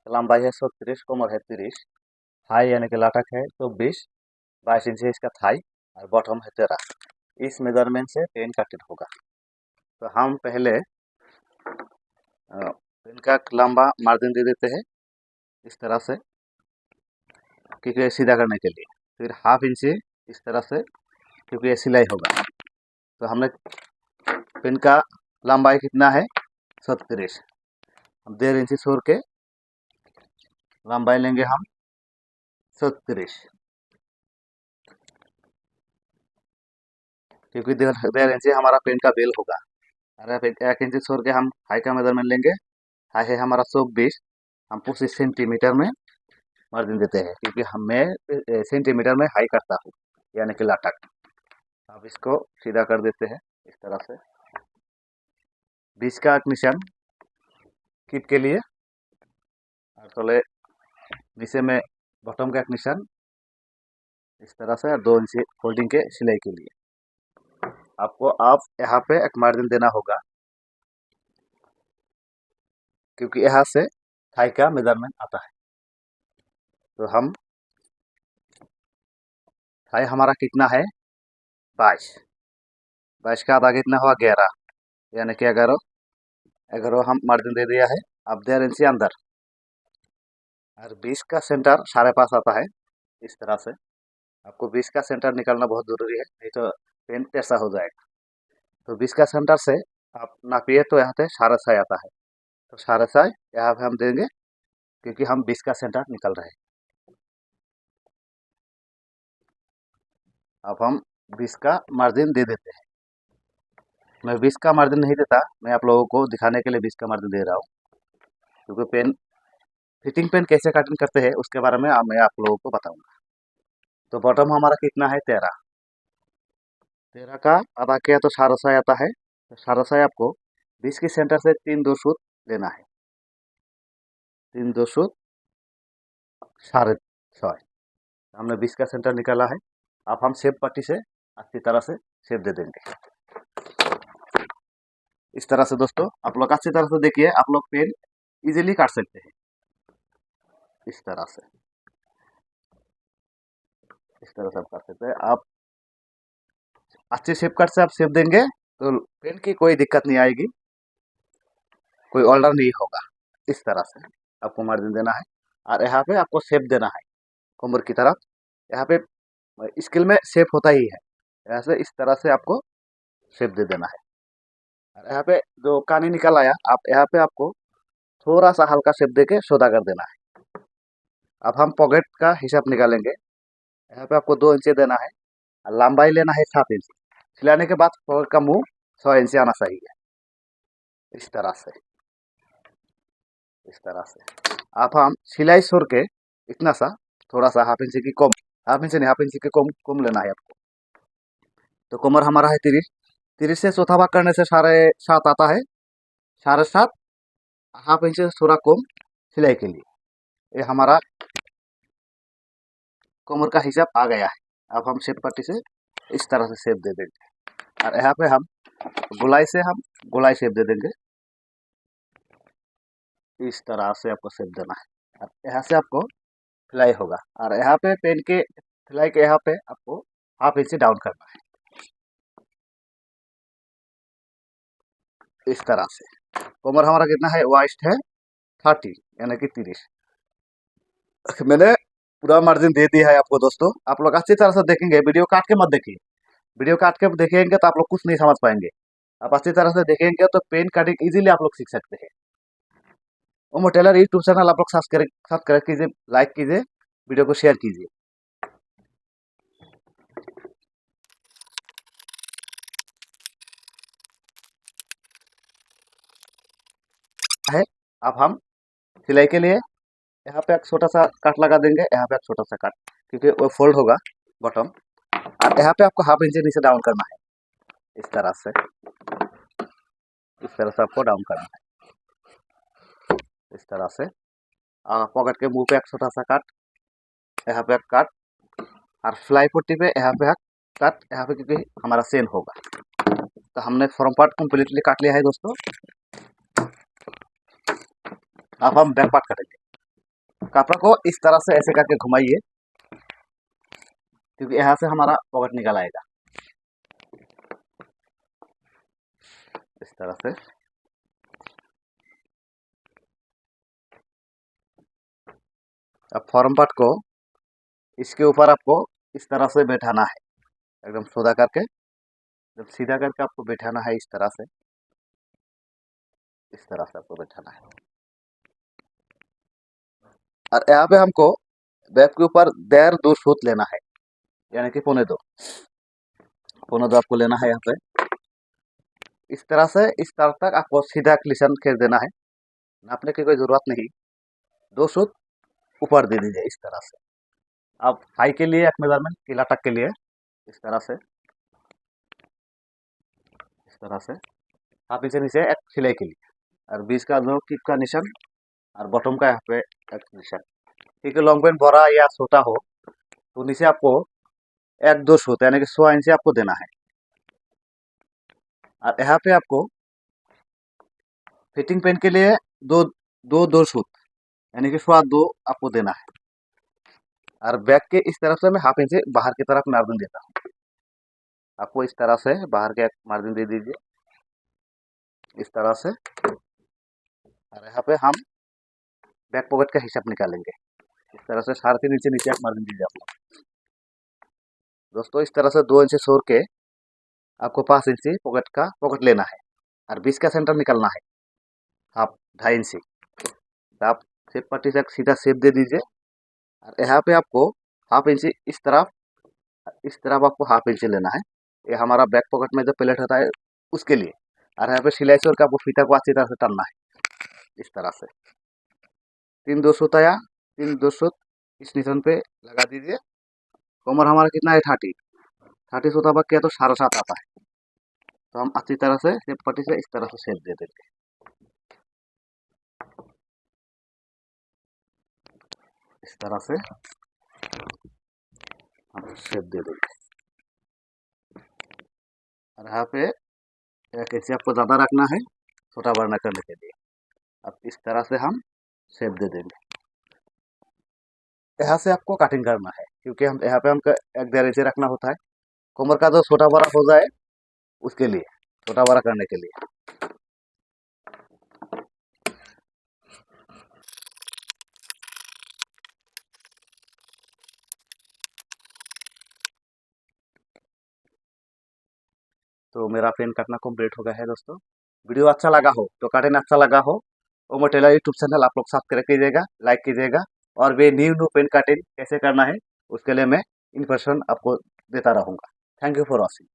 लंबाई है 36, कमर है 30, हाई यानी कि लटक है 24, 22 इंच है इसका थाई और बॉटम है 13। इस मेजरमेंट से पेन कटिंग होगा। तो हम पहले पेन का लंबा मार्जिन दे देते हैं इस तरह से, क्योंकि सीधा करने के लिए। फिर हाफ इंची इस तरह से, क्योंकि ये सिलाई होगा। तो हमने पेन का लंबाई कितना है 36, हम 1.5 इंची छोड़ के लंबाई लेंगे हम 36, क्योंकि 1.5 इंची हमारा पेन का बेल होगा। अरे 1 इंची छोड़ के हम हाई का मेजरमेंट लेंगे। हाई है हमारा 24, हम 25 सेंटीमीटर में मार्जिन देते हैं, क्योंकि हमें सेंटीमीटर में हाई करता हूँ यानी कि लटक। अब इसको सीधा कर देते हैं इस तरह से। 20 का एक निशान किट के लिए और तले नीचे में बॉटम का एक निशान इस तरह से, 2 इंची फोल्डिंग के सिलाई के लिए। आपको आप यहाँ पे एक मार्जिन देना होगा, क्योंकि यहाँ से थाई का मेजरमेंट आता है। तो हम थाई हमारा कितना है 22, 22 का आधा कितना हुआ 11, यानी कि 11 हम मार्जिन दे दिया है। अब 1.5 इंची अंदर और 20 का सेंटर 5.5 आता है इस तरह से। आपको 20 का सेंटर निकालना बहुत ज़रूरी है, नहीं तो पेन टेढ़ा हो जाएगा। तो 20 का सेंटर से आप नापिए तो यहाँ पे 6.5 आता है। तो 6.5 यहाँ पे हम देंगे, क्योंकि हम 20 का सेंटर निकल रहे हैं। अब हम 20 का मार्जिन दे देते हैं। मैं 20 का मार्जिन नहीं देता, मैं आप लोगों को दिखाने के लिए 20 का मार्जिन दे रहा हूँ, क्योंकि पेन फिटिंग पेन कैसे कटिंग करते हैं उसके बारे में मैं आप लोगों को बताऊंगा। तो बॉटम हमारा कितना है 13, 13 का आधा किया तो 6.5 आता है। तो 6.5 आपको 20 के सेंटर से 3 2 सूत लेना है, 3 2 सूत 6.5। हमने 20 का सेंटर निकाला है। अब हम शेप पट्टी से अच्छी तरह से शेप दे देंगे इस तरह से। दोस्तों आप लोग अच्छी तरह से देखिए, आप लोग पेन इजीली काट सकते हैं इस तरह से, इस तरह से आप काट सकते हैं। आप अच्छे शेप कट से आप शेप देंगे तो पेन की कोई दिक्कत नहीं आएगी, कोई ऑर्डर नहीं होगा। इस तरह से आपको मार्जिन देना है और यहाँ पे आपको शेप देना है कमर की तरफ। यहाँ पे स्केल में शेप होता ही है, यहाँ से इस तरह से आपको शेप दे देना है। और यहाँ पे जो कानी निकल आया, आप यहाँ पे आपको थोड़ा सा हल्का शेप देके सौदा कर देना है। अब हम पॉकेट का हिसाब निकालेंगे। यहाँ पे आपको 2 इंची देना है और लंबाई लेना है 7 इंच। सिलाने के बाद पॉकेट का मुंह 6 इंच आना चाहिए इस तरह से, इस तरह से। अब हम सिलाई छोड़ के इतना सा थोड़ा सा हाफ इंची की कम, हाफ इंची नहीं, हाफ इंची की कम कम लेना है आपको। तो कमर हमारा है 30, 30 से चौथा भाग करने से 7.5 आता है। 7.5 हाफ इंच से थोड़ा कम सिलाई के लिए, ये हमारा कमर का हिसाब आ गया है। अब हम शेप पट्टी से इस तरह से शेप दे देंगे और यहाँ पे हम गोलाई से हम गोलाई शेप दे देंगे। इस तरह से आपको शेप देना है और यहाँ से आपको सिलाई होगा और यहाँ पे पेन के सिलाई के यहाँ पे आपको हाफ इंच डाउन करना है इस तरह से। कमर हमारा कितना है, वाइस्ट है 30 यानी कि 30। मैंने पूरा मार्जिन दे दिया है आपको। दोस्तों आप लोग अच्छी तरह से देखेंगे, वीडियो काट के मत देखिए। वीडियो काट के देखेंगे तो आप लोग कुछ नहीं समझ पाएंगे। आप अच्छी तरह से देखेंगे तो पेन कटिंग इजीली आप लोग सीख सकते हैं। ओमो टेलर यूट्यूब चैनल आप लोग सब्सक्राइब कीजिए, लाइक कीजिए, वीडियो को शेयर कीजिए। है अब हम सिलाई के लिए यहाँ पे एक छोटा सा कट लगा देंगे, यहाँ पे एक छोटा सा कट, क्योंकि वो फोल्ड होगा बॉटम। और यहाँ पे आपको हाफ इंच नीचे डाउन करना है इस तरह से, इस तरह से आपको डाउन करना है इस तरह से। पॉकेट के मुंह पे एक छोटा सा कट, यहाँ पे एक कट और फ्लाई पट्टी पे यहाँ पे एक कट, यहाँ पे क्योंकि हमारा सेन होगा। तो हमने फ्रंट पार्ट कम्प्लीटली काट लिया है दोस्तों। अब हम बैक पार्ट करेंगे। कपड़ा को इस तरह से ऐसे करके घुमाइए, क्योंकि यहाँ से हमारा पॉकेट निकल आएगा इस तरह से। अब फॉर्म पार्ट को इसके ऊपर आपको इस तरह से बैठाना है, एकदम सीधा करके, जब सीधा करके आपको बैठाना है इस तरह से, इस तरह से आपको बैठाना है। और यहाँ पे हमको बैक के ऊपर 1.5-2 सूत लेना है, यानी कि पौने दो आपको लेना है। यहाँ पे इस तरह से इस तरह तक आपको सीधा क्लिशन खींच देना है, नापने की कोई ज़रूरत नहीं। 2 सूत ऊपर दे दीजिए इस तरह से। अब हाई के लिए एक मेजरमेंट, किला तक के लिए इस तरह से, इस तरह से हाफ इंच नीचे एक सिलाई के लिए, और बीच का जो टिप का निशान और बॉटम का यहाँ पे एक निशान। ठीक है, लॉन्ग पेंट बड़ा या छोटा हो तो नीचे आपको 1-2 सूत यानी कि 100 इंच आपको देना है। और यहाँ पे आपको फिटिंग पेन के लिए दो दो दो सूत यानी कि 2.25 आपको देना है। और बैक के इस तरफ से मैं हाफ इंच बाहर की तरफ मार्जिन देता हूँ, आपको इस तरह से बाहर के मार्जिन दे दीजिए इस तरह से। और यहाँ पे हम बैक पॉकेट का हिसाब निकालेंगे इस तरह से, 3.5 इंच नीचे आप मार्जिन दीजिए आप लोग। दोस्तों इस तरह से 2 इंच छोड़ के आपको 5 इंच पॉकेट लेना है, और बीच का सेंटर निकालना है हाफ 2.5 इंच। तो आप शेप पट्टी से सीधा शेप दे दीजिए, और यहाँ पे आपको हाफ इंच इस तरफ आपको हाफ इंच लेना है। ये हमारा बैक पॉकेट में जो प्लेट होता है उसके लिए। और यहाँ पे सिलाई छोड़ के आपको फीता को अच्छी तरह से टानना है इस तरह से। 3-2 सूत आया, 3-2 सूत इस निशान पे लगा दीजिए। कमर हमारा कितना है 30 सूत अब किया तो 7.5 आता है। तो हम अच्छी तरह से शेप पट्टी से इस तरह से शेप दे देंगे इस तरह से हम शेप दे देंगे। और यहाँ पे एक इंच आपको ज़्यादा रखना है छोटा बड़ा करने के लिए। अब इस तरह से हम शेप दे देंगे। यहाँ से आपको कटिंग करना है, क्योंकि हम यहाँ पे हमको 1-1.5 इंच रखना होता है। कमर का जो छोटा बड़ा हो जाए उसके लिए, छोटा बड़ा करने के लिए। तो मेरा पेन काटना कंप्लीट हो गया है दोस्तों। वीडियो अच्छा लगा हो तो कटिंग अच्छा लगा हो ओमो टेलर यूट्यूब चैनल आप लोग सब्सक्राइब कीजिएगा, लाइक कीजिएगा। और भी न्यू पेन कटिंग कैसे करना है उसके लिए मैं इन्फॉर्मेशन आपको देता रहूँगा। Thank you for watching.